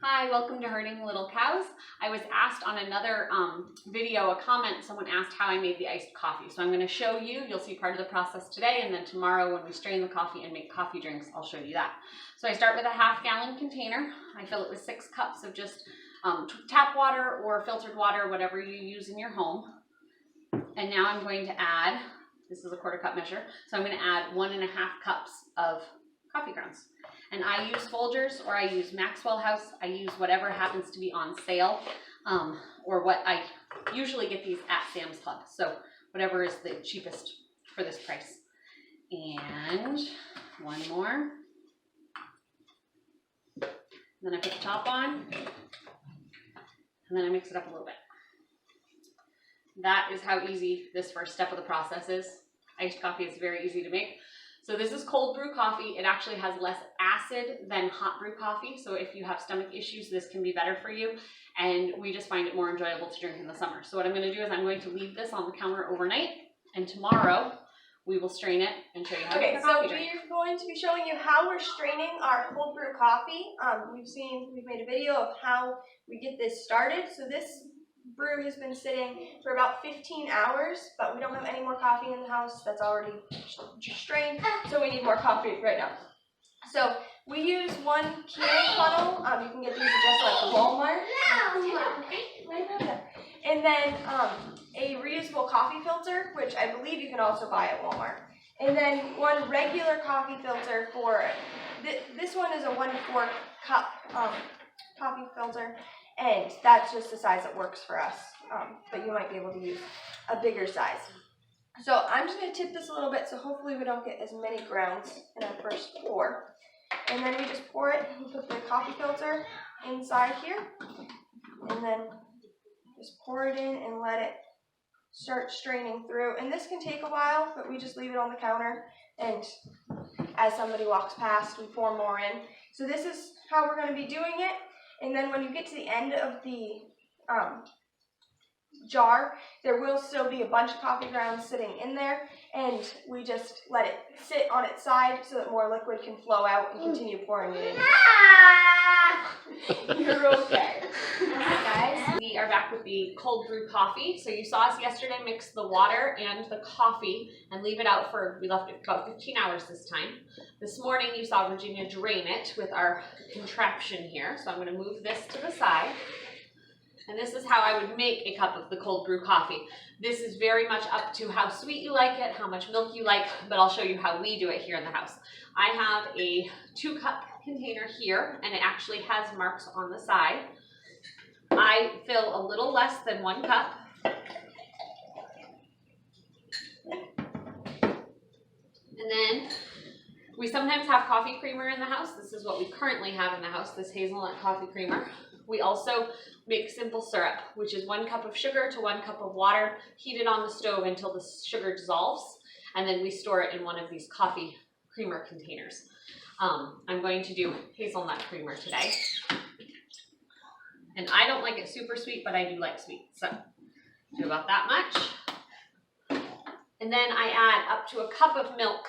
Hi, welcome to Herding Little Cows. I was asked on another video, a comment, someone asked how I made the iced coffee. So I'm going to show you, you'll see part of the process today, and then tomorrow when we strain the coffee and make coffee drinks, I'll show you that. So I start with a half-gallon container. I fill it with 6 cups of just tap water or filtered water, whatever you use in your home. And now I'm going to add, this is a 1/4 cup measure, so I'm going to add 1.5 cups of coffee grounds. And I use Folgers or I use Maxwell House. I use whatever happens to be on sale or what I usually get these at Sam's Club. So whatever is the cheapest for this price. And one more. And then I put the top on. And then I mix it up a little bit. That is how easy this first step of the process is. Iced coffee is very easy to make. So this is cold brew coffee. It actually has less acid than hot brew coffee. So if you have stomach issues, this can be better for you. And we just find it more enjoyable to drink in the summer. So what I'm going to do is I'm going to leave this on the counter overnight. And tomorrow we will strain it and show you how to make a coffee drink. We're going to be showing you how we're straining our cold brew coffee. We've made a video of how we get this started. So this brew has been sitting for about 15 hours, but we don't have any more coffee in the house that's already strained, so we need more coffee right now. So we use one Keurig funnel. You can get these just like Walmart. And then a reusable coffee filter, which I believe you can also buy at Walmart. And then one regular coffee filter for, this one is a 1/4 cup coffee filter. And that's just the size that works for us, but you might be able to use a bigger size. So I'm just going to tip this a little bit so hopefully we don't get as many grounds in our first pour. And then we just pour it and put the coffee filter inside here. And then just pour it in and let it start straining through. And this can take a while, but we just leave it on the counter. And as somebody walks past, we pour more in. So this is how we're going to be doing it. And then when you get to the end of the jar, there will still be a bunch of coffee grounds sitting in there, and we just let it sit on its side so that more liquid can flow out and continue pouring it in. You're okay. Alright guys, we are back with the cold brew coffee. So you saw us yesterday mix the water and the coffee and leave it out for, we left it about 15 hours this time. This morning you saw Virginia drain it with our contraption here. So I'm going to move this to the side. And this is how I would make a cup of the cold brew coffee. This is very much up to how sweet you like it, how much milk you like, but I'll show you how we do it here in the house. I have a 2-cup container here, and it actually has marks on the side. I fill a little less than 1 cup. And then we sometimes have coffee creamer in the house. This is what we currently have in the house, this hazelnut coffee creamer. We also make simple syrup, which is 1 cup of sugar to 1 cup of water, heated on the stove until the sugar dissolves, and then we store it in one of these coffee creamer containers. I'm going to do hazelnut creamer today. And I don't like it super sweet, but I do like sweet. So do about that much. And then I add up to 1 cup of milk.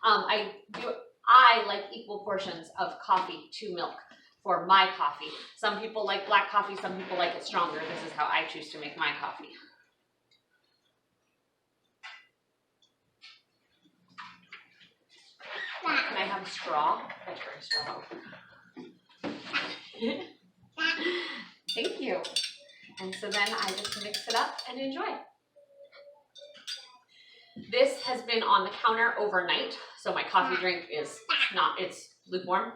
I like equal portions of coffee to milk for my coffee. Some people like black coffee, some people like it stronger. This is how I choose to make my coffee. Can I have a straw? That's very straw. Thank you. And so then I just mix it up and enjoy. This has been on the counter overnight, so my coffee drink is not, it's lukewarm.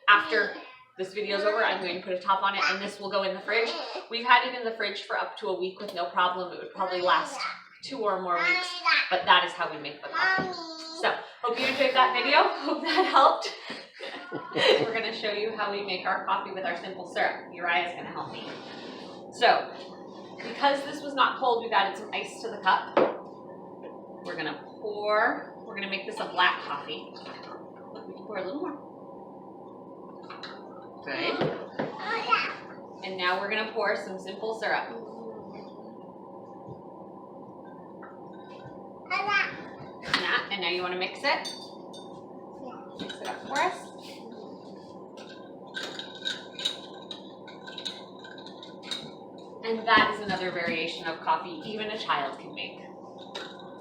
After this video is over, I'm going to put a top on it, and this will go in the fridge. We've had it in the fridge for up to a week with no problem. It would probably last 2 or more weeks, but that is how we make the coffee. So, hope you enjoyed that video. Hope that helped. We're going to show you how we make our coffee with our simple syrup. Uriah's going to help me. So, because this was not cold, we've added some ice to the cup. We're going to make this a black coffee. We can pour a little more. Good. And now we're going to pour some simple syrup. And now you want to mix it? Mix it up for us. And that is another variation of coffee even a child can make.